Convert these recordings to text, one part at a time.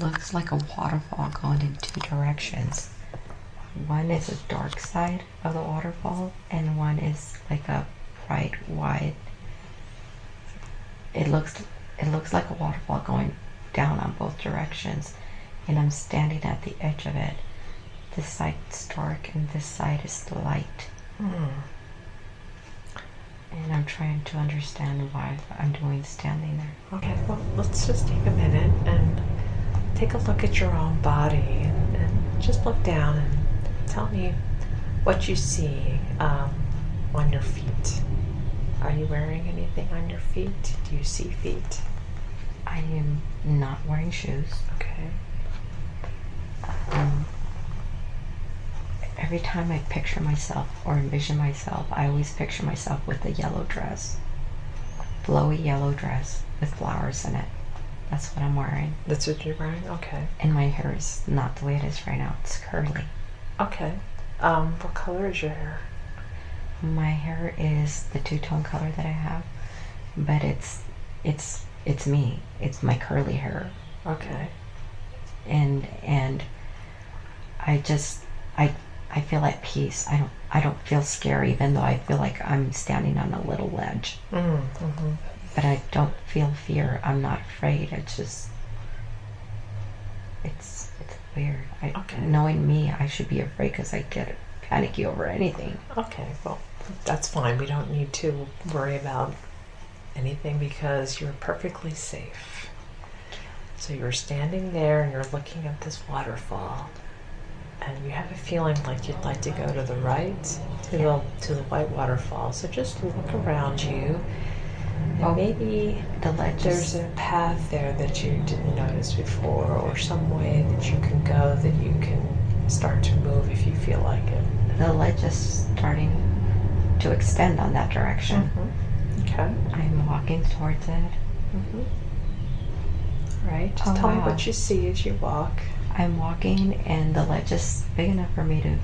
looks like a waterfall going in two directions. One is a dark side of the waterfall, and one is like a bright white. It looks like a waterfall going down on both directions, and I'm standing at the edge of it. This side's dark and this side is light. And I'm trying to understand why I'm doing standing there. Okay, well, let's just take a minute and take a look at your own body and just look down and tell me what you see on your feet. Are you wearing anything on your feet? Do you see feet? I am not wearing shoes. Okay. Every time I picture myself or envision myself, I always picture myself with a yellow dress. Flowy yellow dress with flowers in it. That's what I'm wearing. That's what you're wearing? Okay. And my hair is not the way it is right now. It's curly. Okay. What color is your hair? My hair is the two-tone color that I have, but it's me. It's my curly hair. Okay. And I feel at peace. I don't feel scary, even though I feel like I'm standing on a little ledge. But I don't feel fear. I'm not afraid. It's weird. Knowing me, I should be afraid because I get panicky over anything. Okay, well, that's fine. We don't need to worry about anything because you're perfectly safe. So you're standing there and you're looking at this waterfall. And you have a feeling like you'd like to go to the right, to the white waterfall. So just look around you, and maybe there's a path there that you didn't notice before, or some way that you can go that you can start to move if you feel like it. The ledge is starting to extend on that direction. Okay. I'm walking towards it. Right. Just tell me what you see as you walk. I'm walking and the ledge is big enough for me to,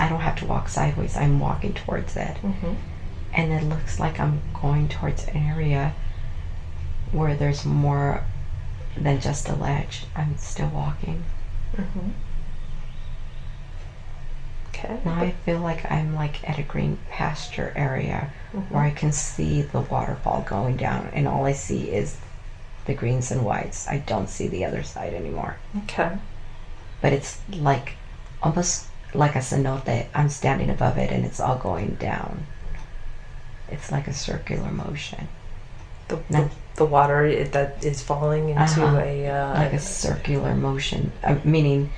I don't have to walk sideways. I'm walking towards it. And it looks like I'm going towards an area where there's more than just a ledge. I'm still walking. Okay. Now I feel like I'm like at a green pasture area where I can see the waterfall going down, and all I see is the greens and whites. I don't see the other side anymore. Okay. But it's like almost like a cenote. I'm standing above it and it's all going down. It's like a circular motion. The water that is falling into like a circular motion, meaning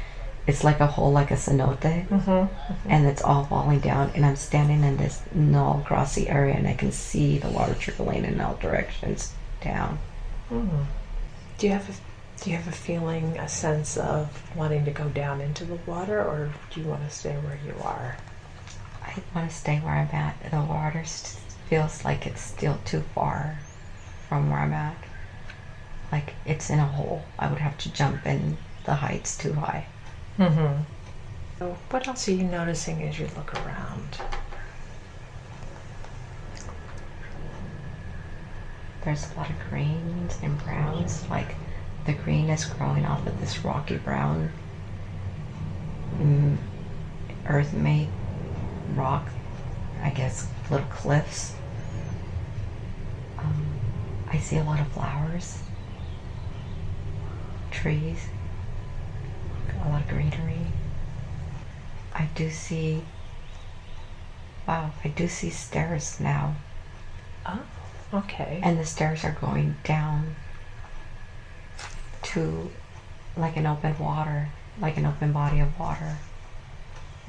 it's like a hole, like a cenote, and it's all falling down, and I'm standing in this null grassy area and I can see the water trickling in all directions down. Do you have a feeling, a sense of wanting to go down into the water, or do you want to stay where you are? I want to stay where I'm at. The water feels like it's still too far from where I'm at. Like it's in a hole. I would have to jump and the height's too high. So what else are you noticing as you look around? There's a lot of greens and browns. Like the green is growing off of this rocky brown earth-made rock, I guess, little cliffs. I see a lot of flowers, trees, a lot of greenery. I do see stairs now. Oh, okay. And the stairs are going down to like an open water, like an open body of water.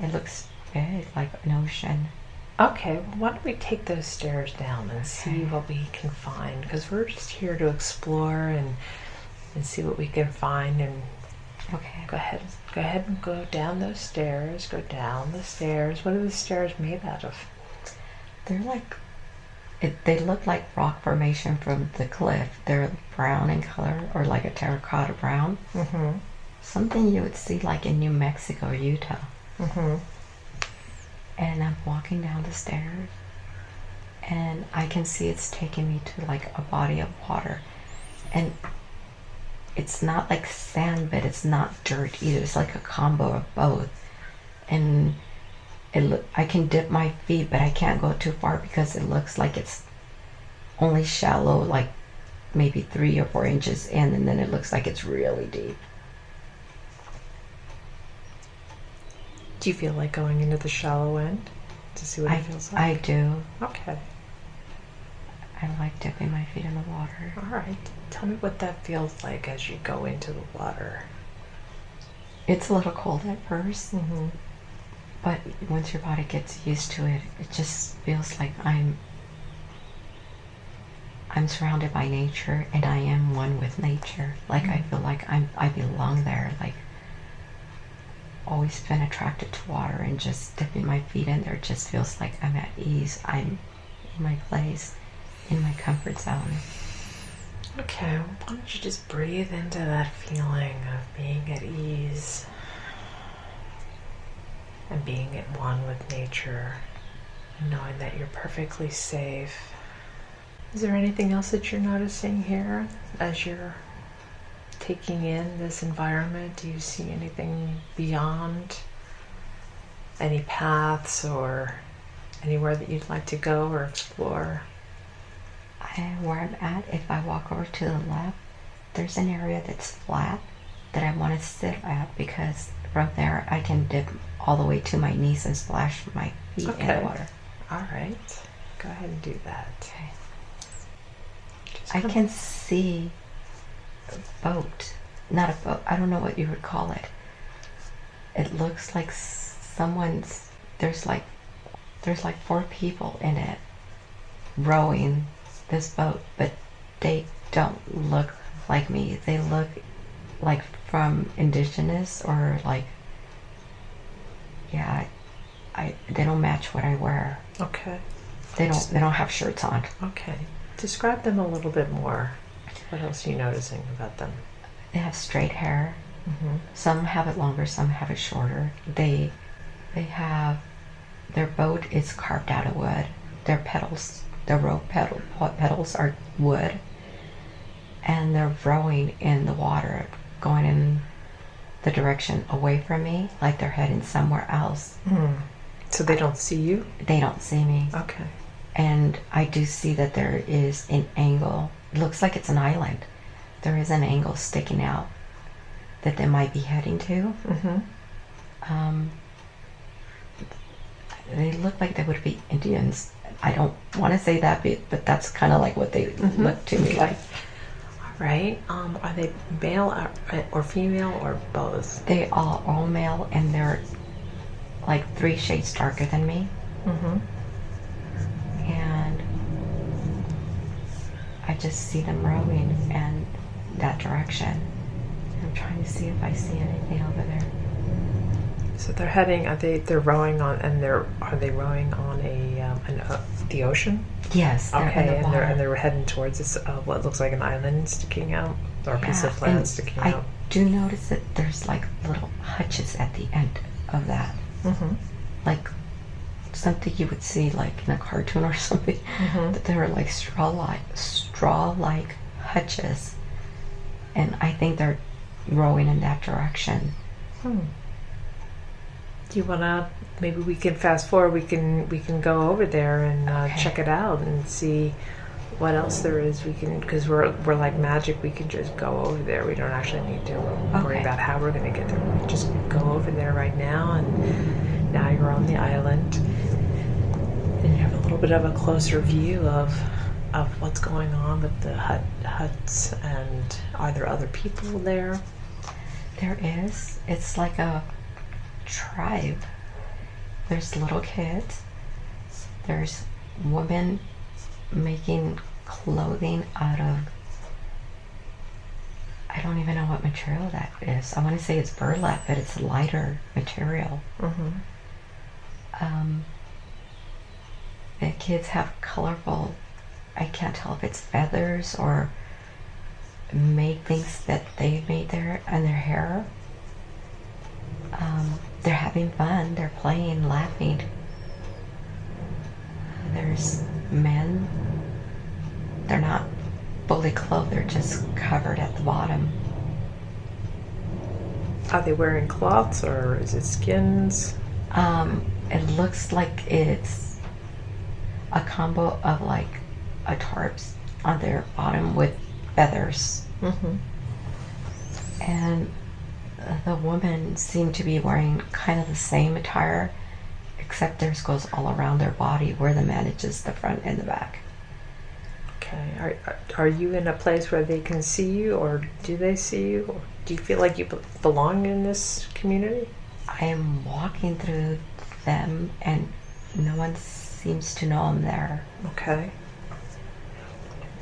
It looks big, like an ocean. Okay, well, why don't we take those stairs down and see what we can find, because we're just here to explore and see what we can find. And okay, go ahead and go down those stairs. Go down the stairs. What are the stairs made out of? They're like, they look like rock formation from the cliff. They're brown in color, or like a terracotta brown. Something you would see like in New Mexico or Utah. And I'm walking down the stairs and I can see it's taking me to like a body of water, and it's not like sand, but it's not dirt either. It's like a combo of both. And I can dip my feet, but I can't go too far because it looks like it's only shallow, like maybe 3 or 4 inches in, and then it looks like it's really deep. Do you feel like going into the shallow end to see what it feels like? I do. Okay. I like dipping my feet in the water. All right. Tell me what that feels like as you go into the water. It's a little cold at first, Mm-hmm. but once your body gets used to it, it just feels like I'm surrounded by nature, and I am one with nature. Like I feel like I belong there. Like always been attracted to water, and just dipping my feet in there just feels like I'm at ease. I'm in my place, in my comfort zone. Okay, well, why don't you just breathe into that feeling of being at ease and being at one with nature, and knowing that you're perfectly safe. Is there anything else that you're noticing here as you're taking in this environment? Do you see anything beyond? Any paths or anywhere that you'd like to go or explore? Where I'm at, if I walk over to the left, there's an area that's flat that I want to sit at, because from there I can dip all the way to my knees and splash my feet in the water. All right. Go ahead and do that. Okay. I can see a boat. Not a boat. I don't know what you would call it. It looks like there's like 4 people in it rowing this boat, but they don't look like me. They look like from indigenous, or like, yeah, they don't match what I wear. Okay. They don't have shirts on. Okay. Describe them a little bit more. What else are you noticing about them? They have straight hair. Mm-hmm. Some have it longer, some have it shorter. They have, their boat is carved out of wood. Their pedals, the row pedals are wood, and they're rowing in the water, going in the direction away from me, like they're heading somewhere else. Mm. So they don't see you? They don't see me. Okay. And I do see that there is an angle. It looks like it's an island. There is an angle sticking out that they might be heading to. Mm-hmm. They look like they would be Indians. I don't want to say that, but that's kind of like what they look to me like. All right. Are they male or female or both? They are all male, and they're like 3 shades darker than me. Mm-hmm. And I just see them rowing in that direction. I'm trying to see if I see anything over there. So they're heading. They're rowing on, and are they rowing on the ocean? Yes. They're Okay, in the water. and they're heading towards this what looks like an island sticking out, or a piece of land sticking out. I do notice that there's like little hutches at the end of that, Mm-hmm. like something you would see like in a cartoon or something. Mm-hmm. That they were like straw-like hutches, and I think they're rowing in that direction. Do you wanna? Maybe we can fast forward. We can go over there and check it out and see what else there is. We can, because we're like magic. We can just go over there. We don't actually need to worry about how we're gonna get there. We can just go over there right now, and now you're on the island, and you have a little bit of a closer view of what's going on with the huts. And are there other people there? There is. It's like a tribe. There's little kids. There's women making clothing out of, I don't even know what material that is. I want to say it's burlap, but it's lighter material. Mm-hmm. The kids have colorful, I can't tell if it's feathers or made things that they made there and their hair. They're having fun, they're playing, laughing. There's men, they're not fully clothed, they're just covered at the bottom. Are they wearing cloths or is it skins? It looks like it's a combo of like a tarps on their bottom with feathers. Mm-hmm. And the woman seemed to be wearing kind of the same attire, except theirs goes all around their body, where the man is just the front and the back. Okay. Are you in a place where they can see you, or do they see you? Or do you feel like you belong in this community? I am walking through them, and no one seems to know I'm there. Okay.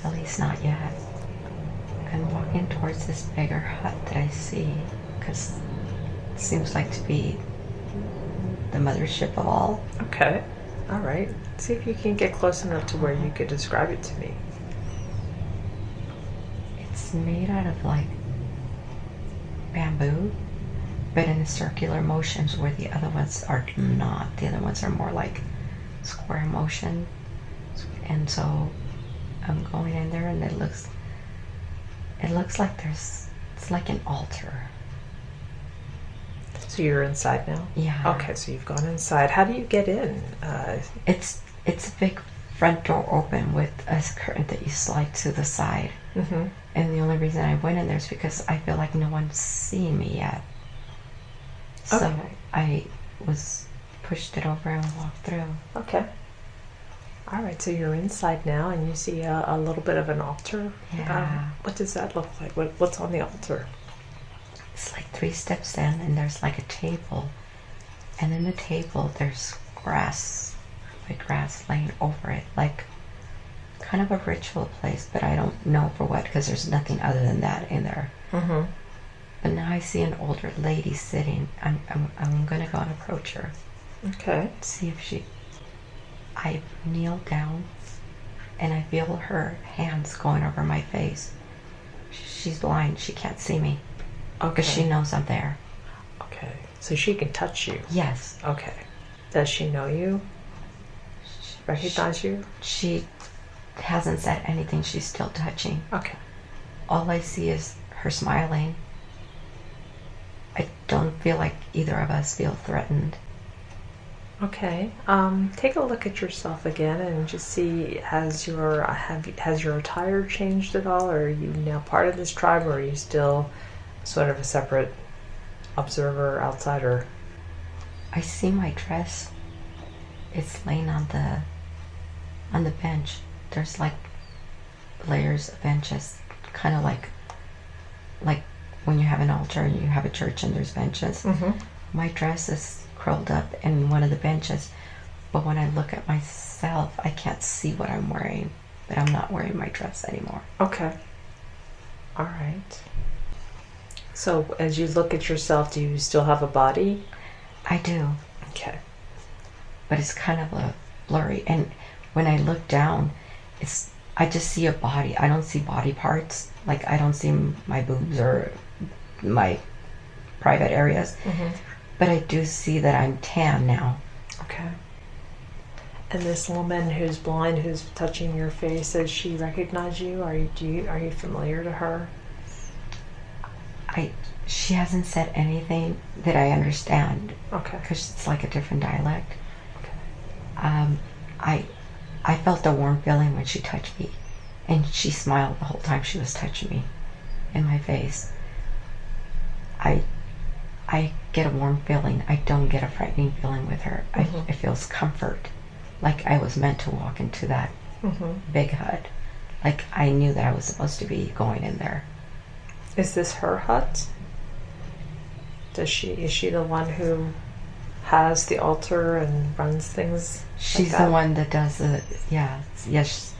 At least not yet. I'm walking towards this bigger hut that I see, because it seems like to be the mothership of all. Okay. All right. See if you can get close enough to where you could describe it to me. It's made out of like bamboo, but in circular motions, where the other ones are not. The other ones are more like square motion. And so I'm going in there, and it looks like it's like an altar. So you're inside now? Yeah. Okay, so you've gone inside. How do you get in? It's a big front door open with a curtain that you slide to the side. Mm-hmm. And the only reason I went in there is because I feel like no one's seeing me yet. So Okay. I pushed it over and walked through. Okay. All right, so you're inside now, and you see a little bit of an altar. Yeah. What does that look like? What's on the altar? It's like 3 steps in, and there's like a table. And in the table, there's grass laying over it, like kind of a ritual place, but I don't know for what, because there's nothing other than that in there. Mm-hmm. But now I see an older lady sitting. I'm gonna go and approach her. Okay. See if I kneel down, and I feel her hands going over my face. She's blind. She can't see me. Okay. Because she knows I'm there. Okay. So she can touch you. Yes. Okay. Does she know you? Recognize you? She hasn't said anything. She's still touching. Okay. All I see is her smiling. I don't feel like either of us feel threatened. Okay. Take a look at yourself again and just see, has your attire changed at all, or are you now part of this tribe, or are you still sort of a separate observer, outsider? I see my dress. It's laying on the bench. There's like layers of benches, kind of like when you have an altar and you have a church and there's benches. Mm-hmm. My dress is curled up in one of the benches, but when I look at myself, I can't see what I'm wearing, but I'm not wearing my dress anymore. Okay. All right. So as you look at yourself, do you still have a body? I do, Okay. but it's kind of a blurry, and when I look down, I just see a body. I don't see body parts. Like, I don't see my boobs or my private areas, Mm-hmm. but I do see that I'm tan now. Okay. And this woman who's blind, who's touching your face, does she recognize you? Are you familiar to her? She hasn't said anything that I understand, Okay. because it's like a different dialect. Okay. I felt a warm feeling when she touched me, and she smiled the whole time she was touching me in my face. I get a warm feeling. I don't get a frightening feeling with her. Mm-hmm. It feels comfort, like I was meant to walk into that Mm-hmm. big hut. Like I knew that I was supposed to be going in there. Is this her hut? Is she the one who has the altar and runs things? She's like that? the one that does the, yeah, yes.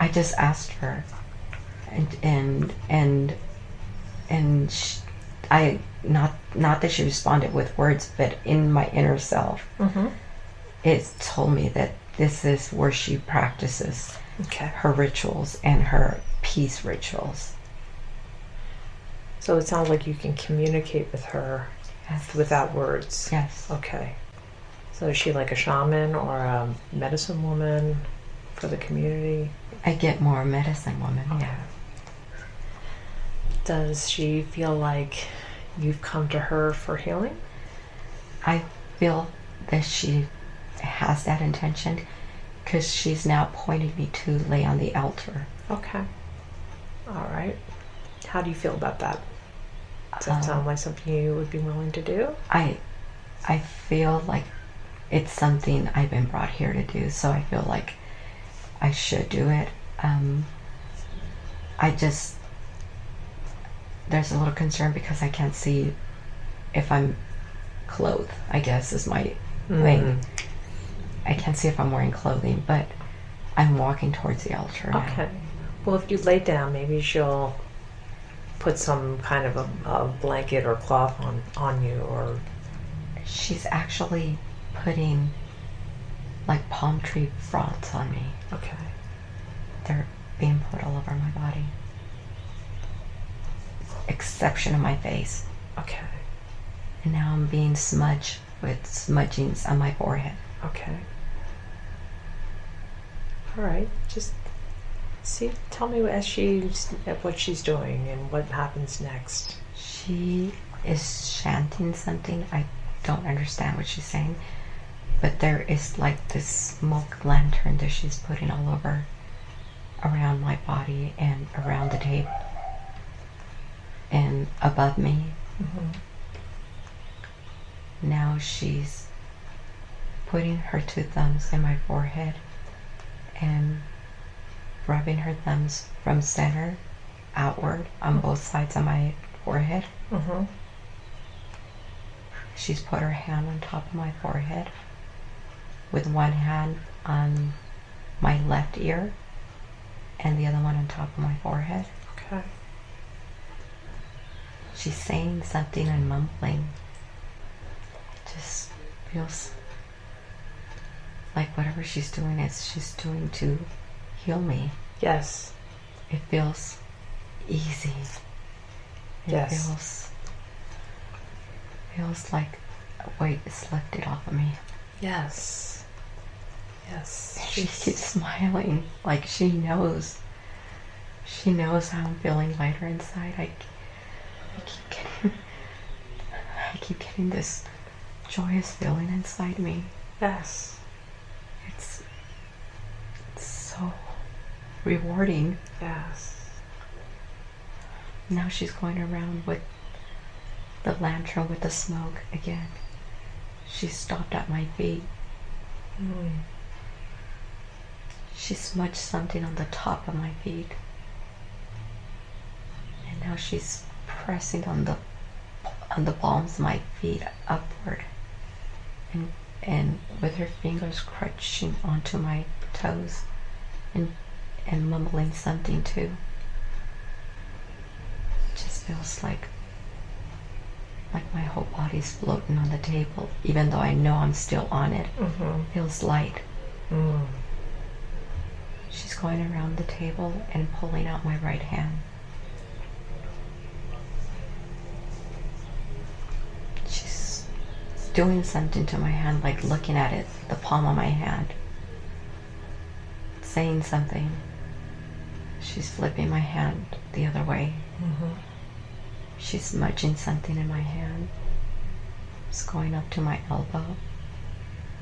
I just asked her, and I not that she responded with words, but in my inner self, Mm-hmm. it told me that this is where she practices Okay. her rituals and her peace rituals. So it sounds like you can communicate with her Yes. without words. Yes. Okay. So is she like a shaman or a medicine woman for the community? I get more medicine woman. Okay. Yeah. Does she feel like you've come to her for healing? I feel that she has that intention because she's now pointing me to lay on the altar. Okay. All right. How do you feel about that? Does that sound like something you would be willing to do? I feel like it's something I've been brought here to do, so I feel like I should do it. There's a little concern because I can't see if I'm clothed, I guess is my thing. I can't see if I'm wearing clothing, but I'm walking towards the altar now. Okay. Well, if you lay down, maybe she'll put some kind of a blanket or cloth on you, or... She's actually putting like palm tree fronds on me. Okay. They're being put all over my body. Exception of my face. Okay. And now I'm being smudged with smudgings on my forehead. Okay. All right. Just tell me what she's doing and what happens next. She is chanting something. I don't understand what she's saying, but there is like this smoke lantern that she's putting all over around my body and around the table and above me. Now she's putting her two thumbs in my forehead and rubbing her thumbs from center outward on both sides of my forehead. She's put her hand on top of my forehead with one hand on my left ear and the other one on top of my forehead. Okay. She's saying something and mumbling. It just feels like whatever she's doing she's doing to heal me. Yes. It feels easy. It feels like a weight is lifted off of me. Yes. Yes. She keeps smiling like she knows how I'm feeling lighter inside. I keep getting this joyous feeling inside me. Yes. It's so rewarding. Yes. Now she's going around with the lantern with the smoke again. She stopped at my feet. She smudged something on the top of my feet. And now she's pressing on the palms of my feet upward. And with her fingers crunching onto my toes and mumbling something too. It just feels like my whole body's floating on the table, even though I know I'm still on it. Feels light. She's going around the table and pulling out my right hand. She's doing something to my hand, like looking at it, the palm of my hand, saying something. She's flipping my hand the other way. She's smudging something in my hand. It's going up to my elbow,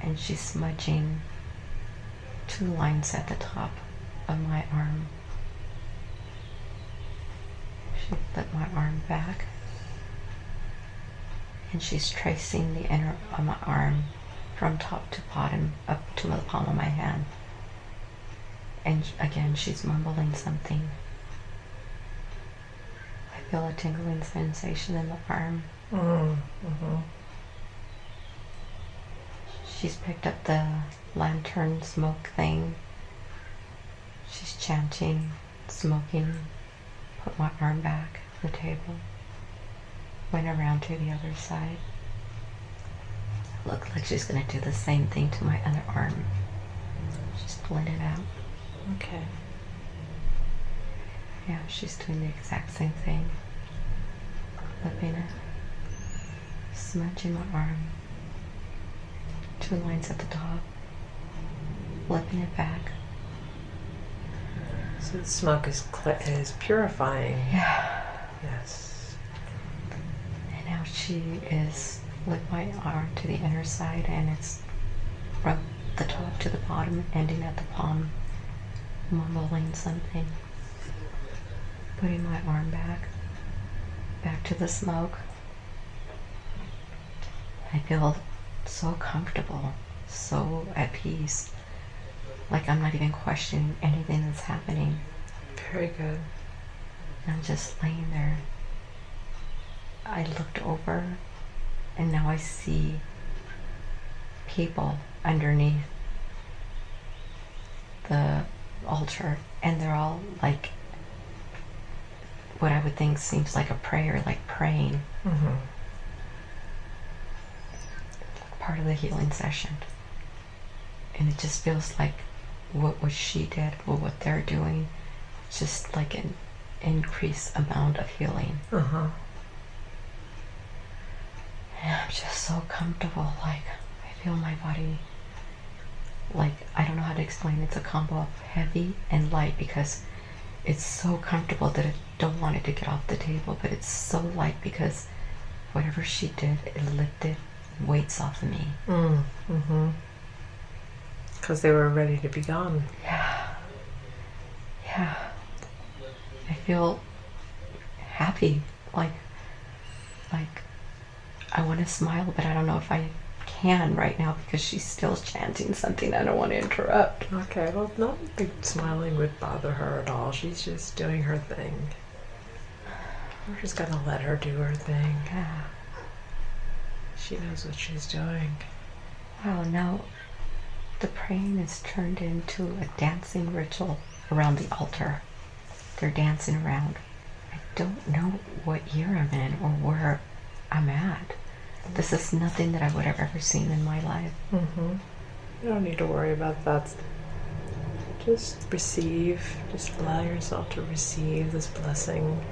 and she's smudging 2 lines at the top of my arm. She flipped my arm back, and she's tracing the inner of my arm from top to bottom up to the palm of my hand. And again, she's mumbling something. I feel a tingling sensation in the arm. She's picked up the lantern smoke thing. She's chanting, smoking, put my arm back on the table, went around to the other side. Looked like she's going to do the same thing to my other arm. She's pulling it out. Okay. Yeah, she's doing the exact same thing. Flipping it, smudging my arm, 2 lines at the top, flipping it back. So the smoke is purifying. Yeah. Yes. And now she is with my arm to the inner side, and it's from the top to the bottom, ending at the palm, mumbling something. Putting my arm back to the smoke. I feel so comfortable, so at peace. Like I'm not even questioning anything that's happening. Very good. I'm just laying there. I looked over, and now I see people underneath the altar, and they're all like what I would think seems like a prayer, like praying. Mm-hmm. Part of the healing session. And it just feels like what she did, or what they're doing, just like an increased amount of healing. Uh-huh. And I'm just so comfortable. Like, I feel my body, like, I don't know how to explain. It's a combo of heavy and light, because it's so comfortable that I don't want it to get off the table, but it's so light because whatever she did, it lifted weights off of me. Mm-hmm. Because they were ready to be gone. Yeah. I feel happy. Like I want to smile, but I don't know if I can right now because she's still chanting something. I don't want to interrupt. Okay, well, not big smiling would bother her at all. She's just doing her thing. We're just gonna let her do her thing. Yeah. She knows what she's doing. Wow, now the praying is turned into a dancing ritual around the altar. They're dancing around. I don't know what year I'm in or where I'm at. This is nothing that I would have ever seen in my life. Mm-hmm. You don't need to worry about that. Just receive. Just allow yourself to receive this blessing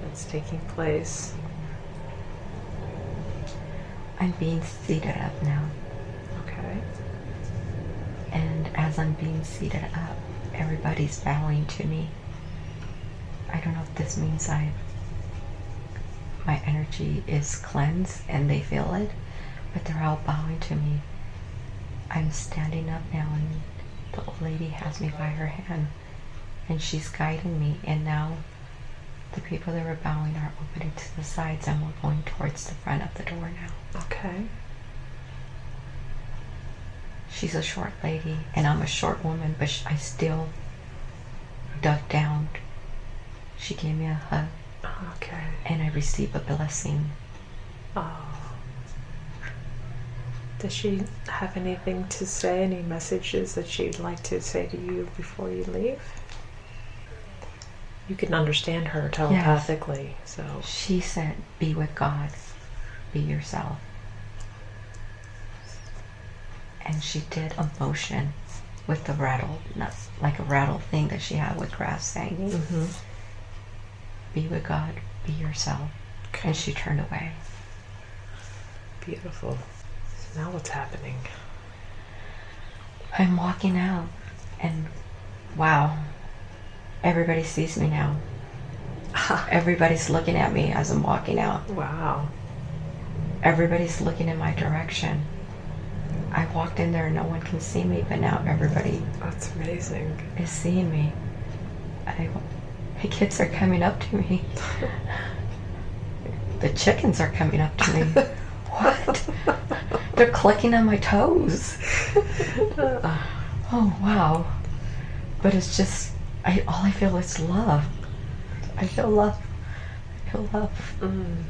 that's taking place. I'm being seated up now. Okay. And as I'm being seated up, everybody's bowing to me. I don't know if this means my energy is cleansed and they feel it, but they're all bowing to me. I'm standing up now, and the old lady has me by her hand, and she's guiding me, and now the people that were bowing are opening to the sides, and we're going towards the front of the door now. Okay. She's a short lady, and I'm a short woman, but I still ducked down. She gave me a hug. Okay. And I received a blessing. Oh. Does she have anything to say, any messages that she'd like to say to you before you leave? You can understand her telepathically, yes. So. She said, be with God, be yourself. And she did a motion with the rattle, not like a rattle thing that she had with grass hanging. Mm-hmm. Be with God, be yourself. Okay. And she turned away. Beautiful. So now what's happening? I'm walking out, and wow, everybody sees me now. Everybody's looking at me as I'm walking out. Wow. Everybody's looking in my direction. I walked in there and no one can see me, but now everybody That's amazing. is seeing me. The kids are coming up to me. The chickens are coming up to me. What? They're clicking on my toes. Oh, wow. But it's just, all I feel is love. I feel love. I feel love. Mm.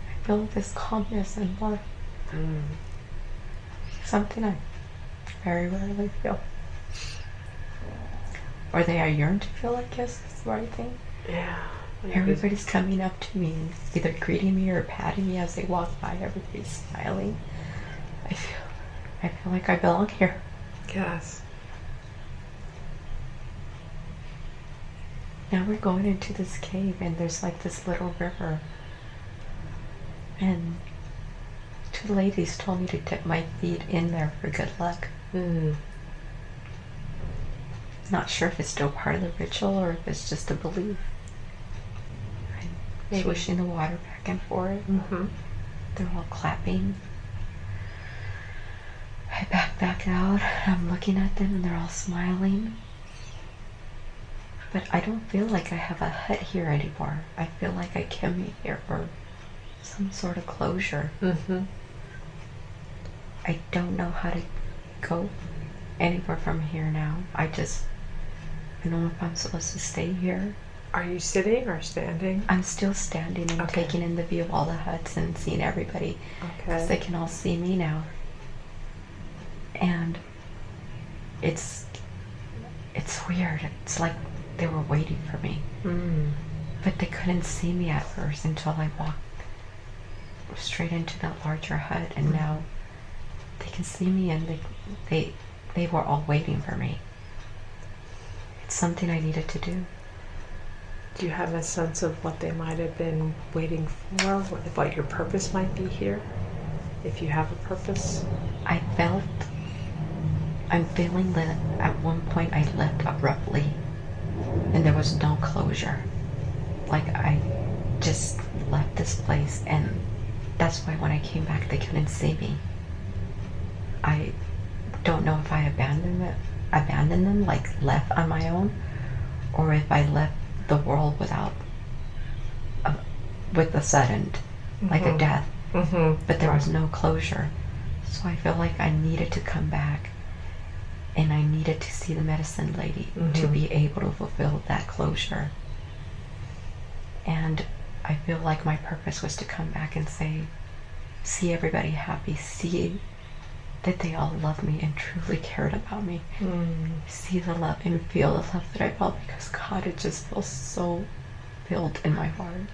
I feel this calmness and love. Mm. Something I very rarely feel. Or that I yearn to feel, I guess, is the right thing. Yeah. Everybody's coming up to me, either greeting me or patting me as they walk by. Everybody's smiling. I feel like I belong here. Yes. Now we're going into this cave, and there's like this little river. And two ladies told me to dip my feet in there for good luck. Mm. Not sure if it's still part of the ritual or if it's just a belief. Maybe. swishing the water back and forth. Mm-hmm. They're all clapping. I back out. I'm looking at them and they're all smiling. But I don't feel like I have a hut here anymore. I feel like I came here for some sort of closure. Mm-hmm. I don't know how to go anywhere from here now. I don't know if I'm supposed to stay here. Are you sitting or standing? I'm still standing and Okay. taking in the view of all the huts and seeing everybody. Because they Okay. can all see me now. And it's weird. It's like they were waiting for me. Mm. But they couldn't see me at first until I walked straight into that larger hut, and now they can see me, and they were all waiting for me. It's something I needed to do. Do you have a sense of what they might have been waiting for? What your purpose might be here? If you have a purpose? I'm feeling that at one point I left abruptly and there was no closure. Like I just left this place, and that's why when I came back they couldn't see me. I don't know if I abandoned them, like left on my own, or if I left the world with a sudden, like a death. Mm-hmm. But there was no closure. So I feel like I needed to come back, and I needed to see the medicine lady to be able to fulfill that closure. And I feel like my purpose was to come back and see everybody happy, see that they all loved me and truly cared about me. See the love and feel the love that I felt, because God, it just feels so filled in my heart.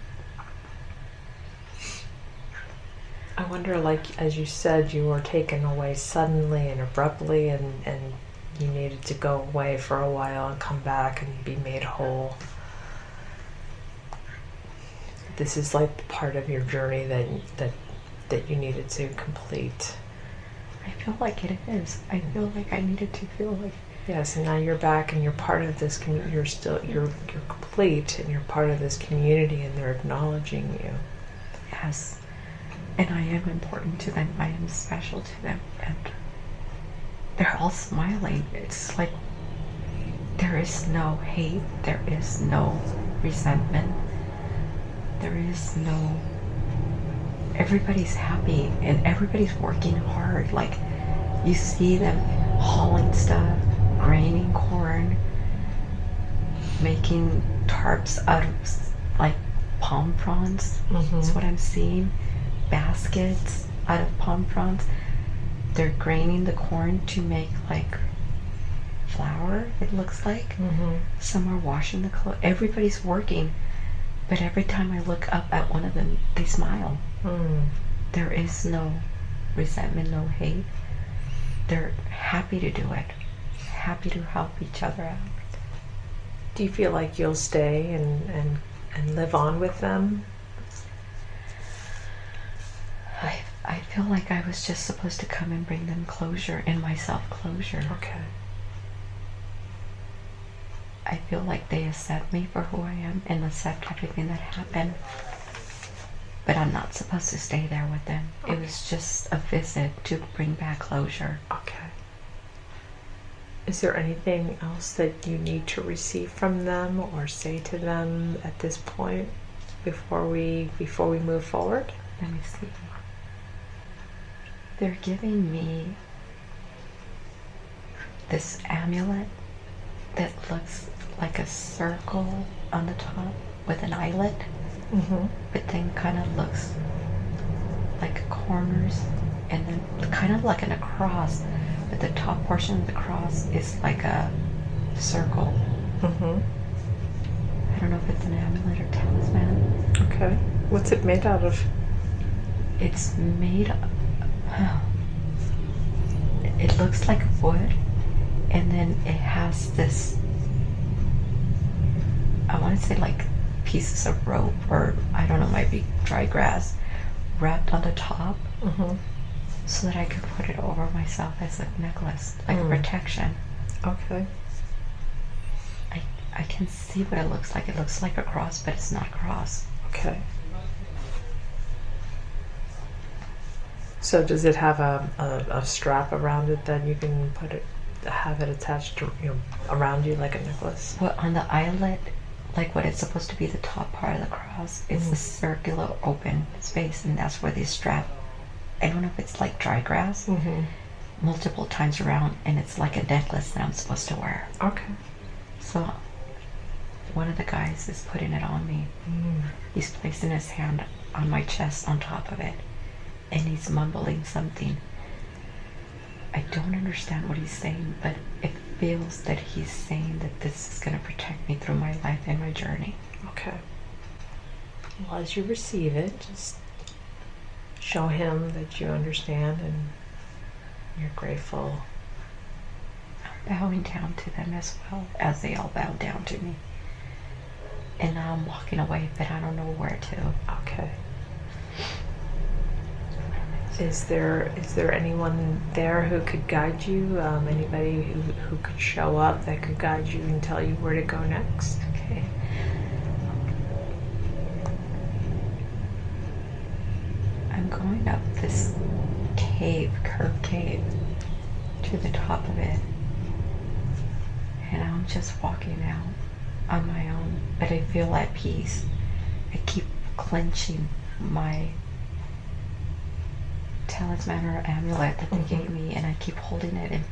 I wonder, like, as you said, you were taken away suddenly and abruptly, and you needed to go away for a while and come back and be made whole. This is like part of your journey that you needed to complete. I feel like it is. I feel like I needed to feel like. Yes, and now you're back and you're part of this. You're complete, and you're part of this community, and they're acknowledging you. Yes. And I am important to them. I am special to them. And they're all smiling. It's like there is no hate. There is no resentment. There is no... Everybody's happy and everybody's working hard. Like, you see them hauling stuff, graining corn, making tarps out of, like, palm fronds. That's what I'm seeing. Baskets out of palm fronds. They're graining the corn to make like flour, it looks like. Some are washing the clothes. Everybody's working, but every time I look up at one of them, they smile. There is no resentment, no hate. They're happy to do it, happy to help each other out. Do you feel like you'll stay and live on with them? I feel like I was just supposed to come and bring them closure and myself closure. Okay. I feel like they accept me for who I am and accept everything that happened. But I'm not supposed to stay there with them. It was just a visit to bring back closure. Okay. Is there anything else that you need to receive from them or say to them at this point before we move forward? Let me see. They're giving me this amulet that looks like a circle on the top with an eyelet, but then kind of looks like corners, and then kind of like a cross, but the top portion of the cross is like a circle. I don't know if it's an amulet or talisman. Okay. What's it made out of? It's made of... It looks like wood, and then it has this... I want to say like pieces of rope, or I don't know, might be dry grass, wrapped on the top, so that I could put it over myself as a necklace, like a protection. Okay. I can see what it looks like. It looks like a cross, but it's not a cross. Okay. So does it have a strap around it that you can have it attached to, around you like a necklace? Well, on the eyelet, like what it's supposed to be the top part of the cross, it's the circular open space, and that's where they strap. I don't know if it's like dry grass, multiple times around, and it's like a necklace that I'm supposed to wear. Okay. So one of the guys is putting it on me. He's placing his hand on my chest on top of it, and he's mumbling something. I don't understand what he's saying, but it feels that he's saying that this is going to protect me through my life and my journey. Okay. Well, as you receive it, just show him that you understand and you're grateful. I'm bowing down to them as well, as they all bow down to me. And now I'm walking away, but I don't know where to. Okay. Is there anyone there who could guide you? Anybody who could show up that could guide you and tell you where to go next? Okay. I'm going up this curved cave, to the top of it. And I'm just walking out on my own, but I feel at peace. I keep clenching my talisman or amulet that they gave me, and I keep holding it and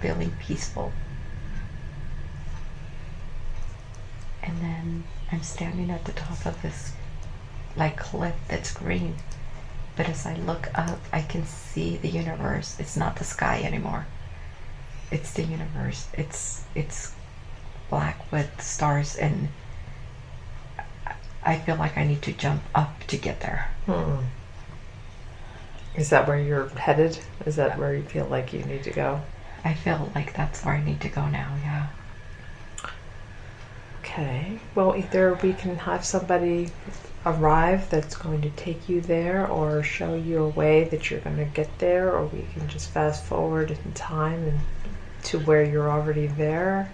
feeling peaceful. And then I'm standing at the top of this like cliff that's green, but as I look up, I can see the universe. It's not the sky anymore. It's the universe. It's black with stars, and I feel like I need to jump up to get there. Is that where you're headed? Is that where you feel like you need to go? I feel like that's where I need to go now, yeah. Okay. Well, either we can have somebody arrive that's going to take you there or show you a way that you're going to get there, or we can just fast forward in time and to where you're already there.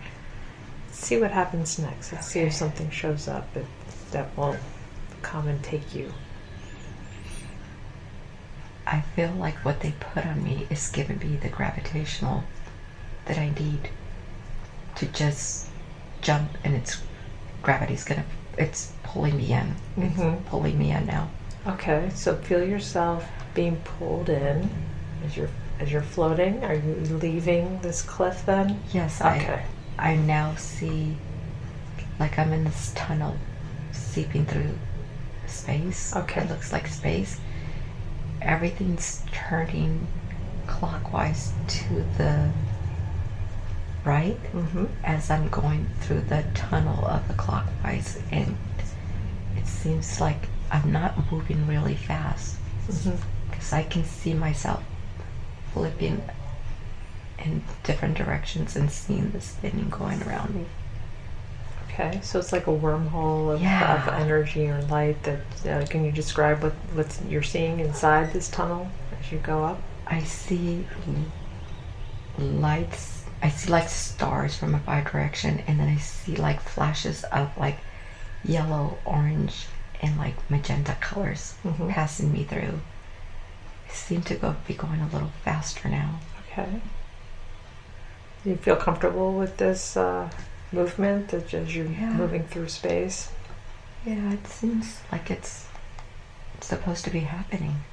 See what happens next. Let's see if something shows up that will come and take you. I feel like what they put on me is giving me the gravitational that I need to just jump, and it's pulling me in. It's pulling me in now. Okay, so feel yourself being pulled in as you're floating. Are you leaving this cliff then? Yes, okay. I now see like I'm in this tunnel seeping through space. Okay. It looks like space. Everything's turning clockwise to the right as I'm going through the tunnel of the clockwise, and it seems like I'm not moving really fast because I can see myself flipping in different directions and seeing the spinning going around me. Okay, so it's like a wormhole of energy or light. That can you describe what you're seeing inside this tunnel as you go up? I see lights. I see like stars from a far direction, and then I see like flashes of like yellow, orange, and like magenta colors passing me through. I seem to be going a little faster now. Okay. Do you feel comfortable with this movement as you're moving through space? Yeah, it seems like it's supposed to be happening.